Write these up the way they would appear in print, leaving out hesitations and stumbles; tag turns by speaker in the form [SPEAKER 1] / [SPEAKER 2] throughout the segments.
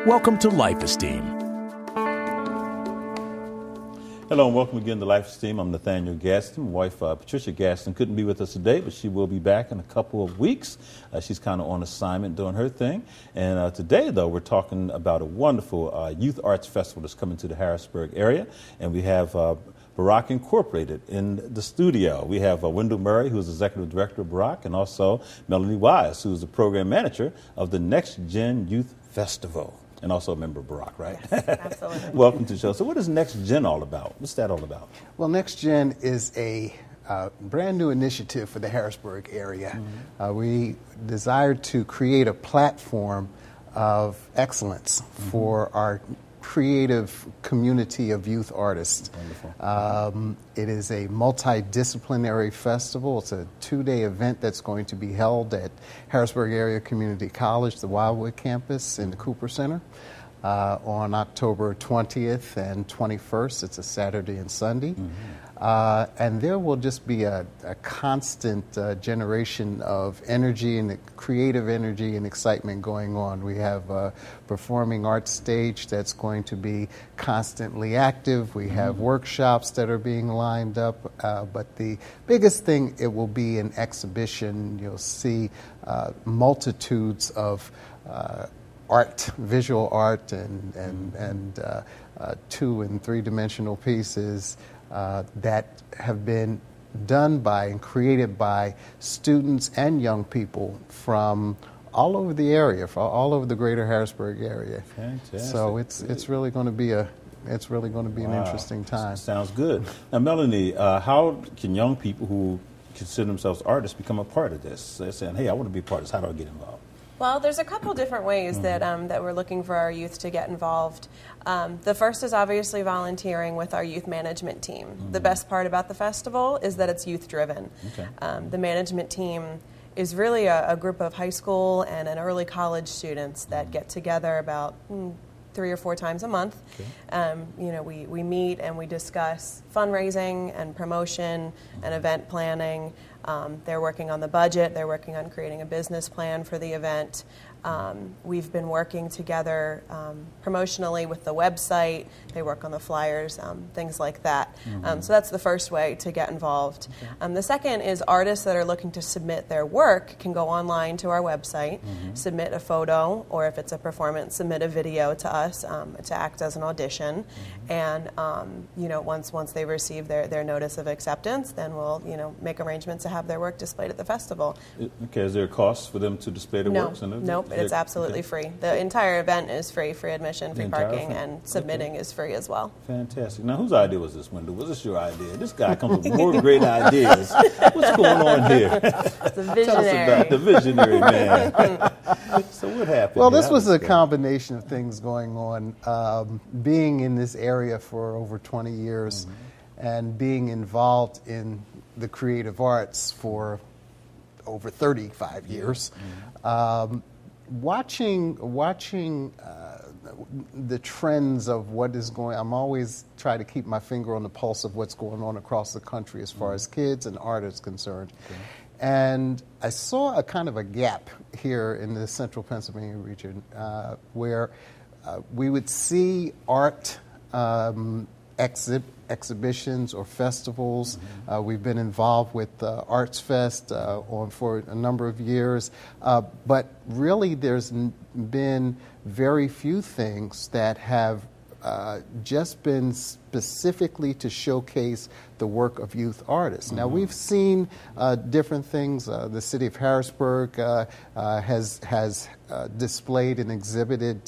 [SPEAKER 1] Welcome to Life Esteem.
[SPEAKER 2] Hello and welcome again to Life Esteem. I'm Nathaniel Gaston. My wife, Patricia Gaston, couldn't be with us today, but she will be back in a couple of weeks. She's kind of on assignment doing her thing. And today, though, we're talking about a wonderful youth arts festival that's coming to the Harrisburg area. And we have Barack Incorporated in the studio. We have Wendell Murray, who's Executive Director of Barack, and also Melanie Wise, who's the Program Manager of the NexGen Youth Festival. And also a member of Barack, right?
[SPEAKER 3] Yes, absolutely.
[SPEAKER 2] Welcome to the show. So what is NexGen all about? What's that all about?
[SPEAKER 4] Well, NexGen is a brand new initiative for the Harrisburg area. Mm-hmm. We desired to create a platform of excellence for our creative community of youth artists. Wonderful. It is a multidisciplinary festival. It's a 2-day event that's going to be held at Harrisburg Area Community College, the Wildwood campus in the Cooper Center on October 20th and 21st. It's a Saturday and Sunday. And there will just be a constant generation of energy and creative energy and excitement going on. We have a performing arts stage that's going to be constantly active. We have workshops that are being lined up. But the biggest thing, it will be an exhibition. You'll see multitudes of art, visual art, and 2- and 3-dimensional pieces that have been done by and created by students and young people from all over the area, from all over the greater Harrisburg area.
[SPEAKER 2] Fantastic.
[SPEAKER 4] So it's really going to be an interesting time.
[SPEAKER 2] Sounds good. Now, Melanie, how can young people who consider themselves artists become a part of this? They're saying, "Hey, I want to be a part of this. How do I get involved?"
[SPEAKER 3] Well, there's a couple different ways that we're looking for our youth to get involved. The first is obviously volunteering with our youth management team. The best part about the festival is that it's youth-driven. Okay. The management team is really a group of high school and an early college students that get together about 3 or 4 times a month. Okay. We meet and we discuss fundraising and promotion and event planning. They're working on the budget. They're working on creating a business plan for the event. We've been working together promotionally with the website. They work on the flyers, things like that. So that's the first way to get involved. Okay. The second is artists that are looking to submit their work can go online to our website, submit a photo, or if it's a performance, submit a video to us to act as an audition. And once they receive their notice of acceptance, then we'll make arrangements to have their work displayed at the festival.
[SPEAKER 2] Okay, is there a cost for them to display their works?
[SPEAKER 3] Nope, it's absolutely free. The entire event is free admission, free parking, and submitting is free as well.
[SPEAKER 2] Fantastic. Now, whose idea was this, Wendell? Was this your idea? This guy comes with more great ideas. What's going on here?
[SPEAKER 3] It's a visionary.
[SPEAKER 2] Tell us about the visionary man. So what happened?
[SPEAKER 4] Well, this was a combination of things going on. Being in this area for over 20 years and being involved in the creative arts for over 35 years. Watching the trends of what is going, I'm always trying to keep my finger on the pulse of what's going on across the country as far as kids and art is concerned. Okay. And I saw a kind of a gap here in the central Pennsylvania region where we would see art exhibitions or festivals. We've been involved with Arts Fest for a number of years, but really there's been very few things that have just been specifically to showcase the work of youth artists. Now, we've seen different things. The city of Harrisburg has displayed and exhibited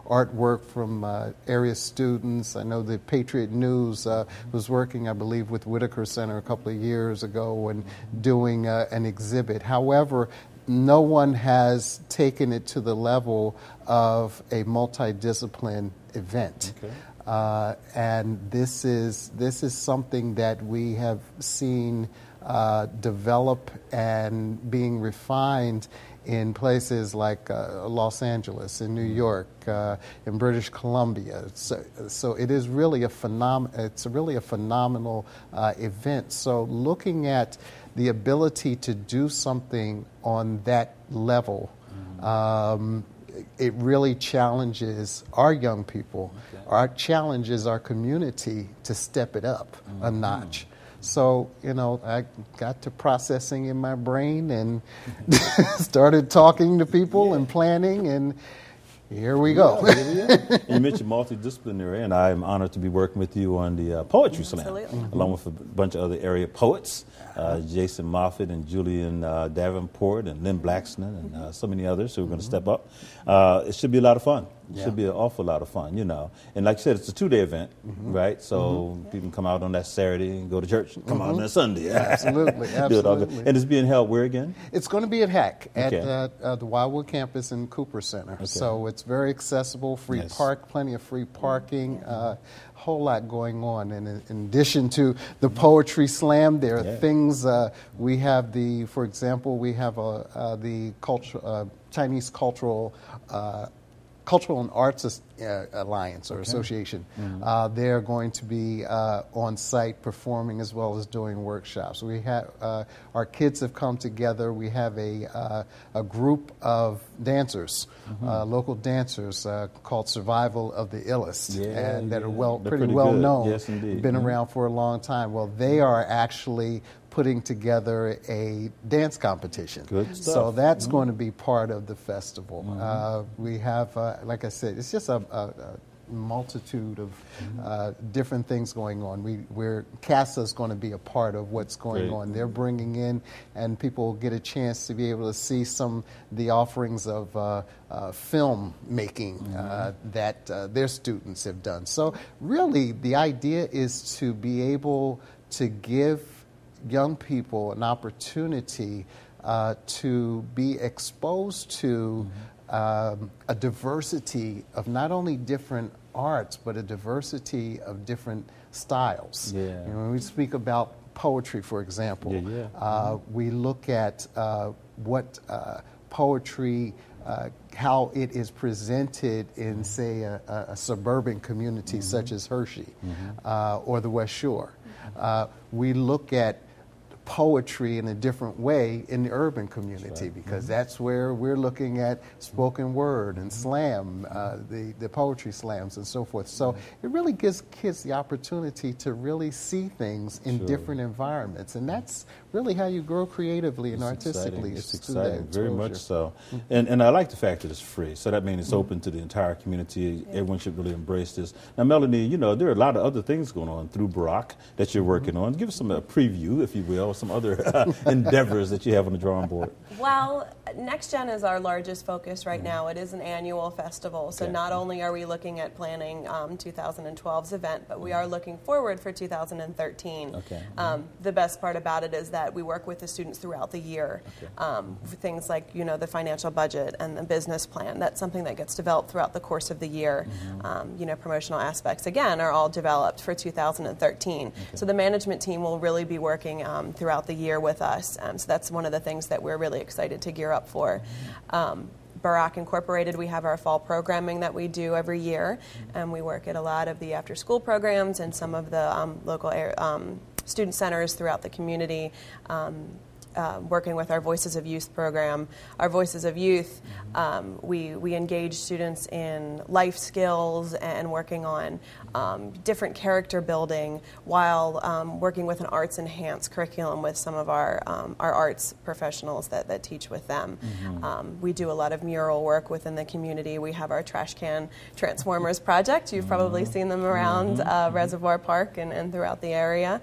[SPEAKER 4] artwork from area students. I know the Patriot News was working, I believe, with Whitaker Center a couple of years ago and doing an exhibit. However, no one has taken it to the level of a multidiscipline event. Okay. And this is something that we have seen develop and being refined in places like Los Angeles, in New York, in British Columbia. So it is really a phenomenal event. So looking at the ability to do something on that level it really challenges our young people. Our challenges our community to step it up a notch. So, you know, I got to processing in my brain and started talking to people and planning, and here we go.
[SPEAKER 2] You mentioned multidisciplinary, and I'm honored to be working with you on the Poetry Slam, along with a bunch of other area poets, Jason Moffitt and Julian Davenport and Lynn Blackston and so many others who are going to step up. It should be a lot of fun. It should be an awful lot of fun, you know. And like I said, it's a 2-day event, right? So people can come out on that Saturday and go to church, and come out on that Sunday.
[SPEAKER 4] Absolutely, absolutely.
[SPEAKER 2] And it's being held where again?
[SPEAKER 4] It's going to be at HAC, at the Wildwood campus in Cooper Center. So it's very accessible, free park, plenty of free parking, whole lot going on. And in addition to the Poetry Slam, there are things, we have for example, we have the Chinese Cultural and Arts Alliance or Association. They're going to be on site performing as well as doing workshops. We have our kids have come together. We have a group of dancers, local dancers called Survival of the Illest, and that are pretty well known.
[SPEAKER 2] Yes, indeed.
[SPEAKER 4] Been around for a long time. Well, they are actually putting together a dance competition.
[SPEAKER 2] Good stuff.
[SPEAKER 4] So that's going to be part of the festival. We have, like I said, it's just a multitude of different things going on. CASA's going to be a part of what's going on. They're bringing in, and people get a chance to be able to see some the offerings of film making that their students have done. So really, the idea is to be able to give young people an opportunity to be exposed to a diversity of not only different arts, but a diversity of different styles. You know, when we speak about poetry, for example, we look at what poetry, how it is presented in, say, a suburban community such as Hershey or the West Shore. We look at poetry in a different way in the urban community because that's where we're looking at spoken word and slam, the poetry slams and so forth. So it really gives kids the opportunity to really see things in different environments, and that's really how you grow creatively and artistically.
[SPEAKER 2] It's exciting, very much so. And I like the fact that it's free, so that means it's open to the entire community. Everyone should really embrace this. Now, Melanie, you know, there are a lot of other things going on through Barack that you're working on. Give us some preview, if you will, some other endeavors that you have on the drawing board.
[SPEAKER 3] Well, NexGen is our largest focus right now. It is an annual festival, so not only are we looking at planning 2012's event, but we are looking forward for 2013. The best part about it is that we work with the students throughout the year. For things like, you know, the financial budget and the business plan. That's something that gets developed throughout the course of the year. You know, promotional aspects, again, are all developed for 2013. So the management team will really be working throughout the year with us. So that's one of the things that we're really excited to gear up for. Barack Incorporated, we have our fall programming that we do every year, and we work at a lot of the after-school programs and some of the local student centers throughout the community, working with our Voices of Youth program. Our Voices of Youth, we engage students in life skills and working on different character building while working with an arts enhanced curriculum with some of our arts professionals that teach with them. We do a lot of mural work within the community. We have our trash can transformers project. You've probably seen them around Reservoir Park and throughout the area,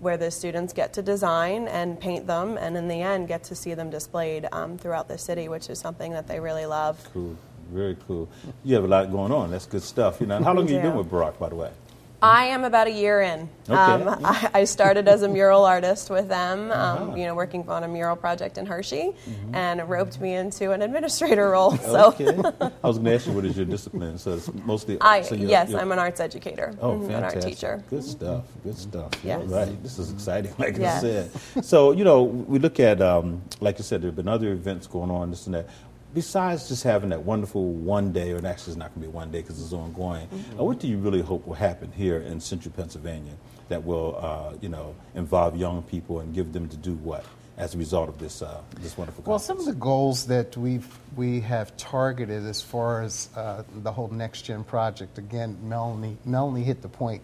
[SPEAKER 3] where the students get to design and paint them, and in the end get to see them displayed throughout the city, which is something that they really love.
[SPEAKER 2] Cool, very cool. You have a lot going on. That's good stuff. You know, and how long have you been with Barack, by the way?
[SPEAKER 3] I am about a year in. I started as a mural artist with them, you know, working on a mural project in Hershey, and it roped me into an administrator role. So
[SPEAKER 2] I was going to ask you, what is your discipline? So it's mostly.
[SPEAKER 3] Yes, I'm an arts educator.
[SPEAKER 2] Oh, fantastic!
[SPEAKER 3] An art teacher.
[SPEAKER 2] Good stuff. Good stuff.
[SPEAKER 3] Yes.
[SPEAKER 2] Right. This is exciting, like I said. So you know, we look at, like you said, there have been other events going on, this and that. Besides just having that wonderful one day, or actually it's not going to be one day because it's ongoing, what do you really hope will happen here in central Pennsylvania that will, you know, involve young people and give them to do what as a result of this this wonderful conference?
[SPEAKER 4] Well, some of the goals that we have targeted as far as the whole NexGen project, again, Melanie hit the point.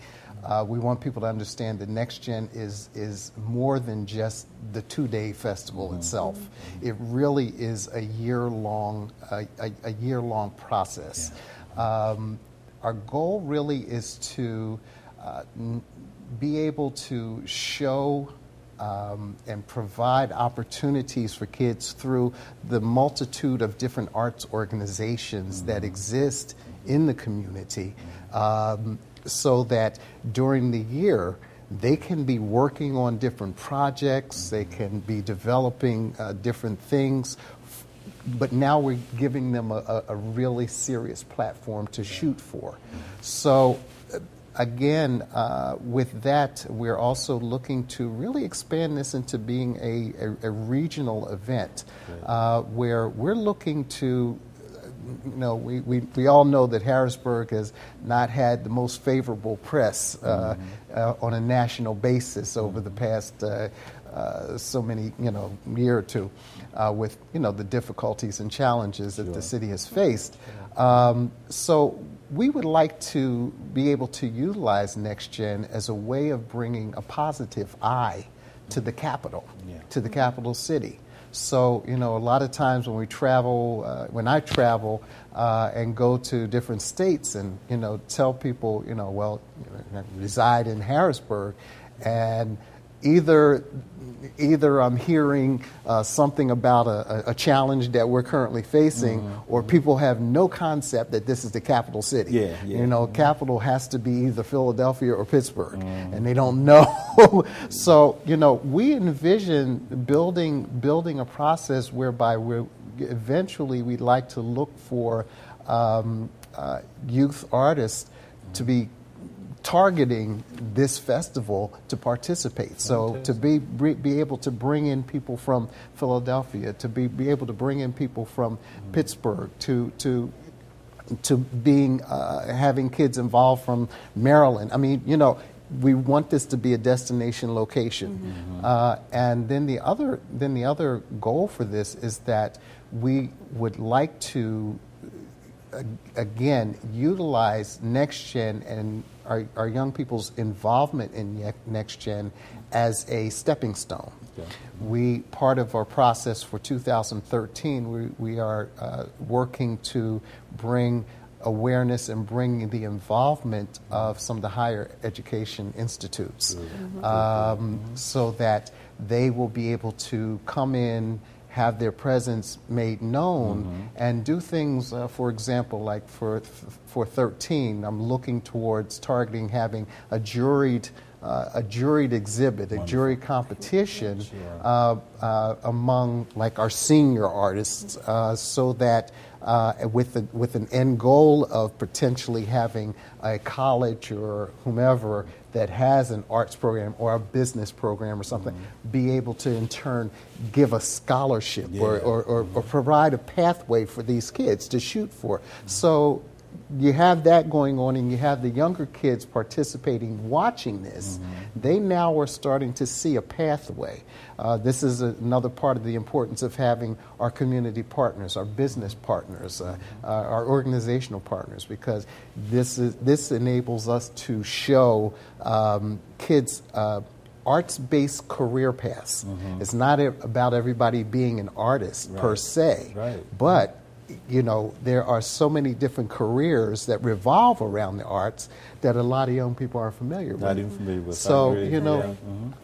[SPEAKER 4] We want people to understand that NexGen is more than just the 2-day festival itself. It really is a year-long process. Yeah. Our goal really is to be able to show and provide opportunities for kids through the multitude of different arts organizations that exist in the community, so that during the year they can be working on different projects, they can be developing different things, but now we're giving them a really serious platform to shoot for. So again, with that, we're also looking to really expand this into being a regional event, where we're looking to, we all know that Harrisburg has not had the most favorable press on a national basis over the past so many, year or two, with, the difficulties and challenges that the city has faced. So we would like to be able to utilize NexGen as a way of bringing a positive eye to the capital, to the capital city. So, a lot of times when we travel, when I travel and go to different states and, tell people, I reside in Harrisburg, and either I'm hearing something about a challenge that we're currently facing, or people have no concept that this is the capital city. Capital has to be either Philadelphia or Pittsburgh, and they don't know. So, we envision building a process whereby eventually we'd like to look for youth artists to be targeting this festival to participate. So to be able to bring in people from Philadelphia, to be able to bring in people from Pittsburgh, to being having kids involved from Maryland. I mean, we want this to be a destination location. And then the other goal for this is that we would like to again utilize NexGen and our young people's involvement in NexGen as a stepping stone. Part of our process for 2013, we are working to bring awareness and bring the involvement of some of the higher education institutes, so that they will be able to come in, have their presence made known, and do things, for example, like for 13, I'm looking towards targeting having a juried exhibit, a jury competition among like our senior artists, so that with an end goal of potentially having a college or whomever that has an arts program or a business program or something, be able to in turn give a scholarship or provide a pathway for these kids to shoot for. So you have that going on, and you have the younger kids participating, watching this. They now are starting to see a pathway. This is another part of the importance of having our community partners, our business partners, our organizational partners, because this enables us to show kids arts-based career paths. It's not about everybody being an artist per se, but there are so many different careers that revolve around the arts that a lot of young people aren't familiar with.
[SPEAKER 2] Not even familiar with.
[SPEAKER 4] So,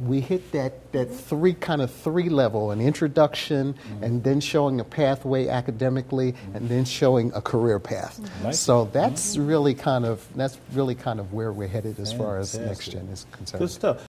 [SPEAKER 4] we hit that three level, an introduction, and then showing a pathway academically, and then showing a career path. So that's really kind of where we're headed as far as NexGen is concerned.
[SPEAKER 2] Good stuff.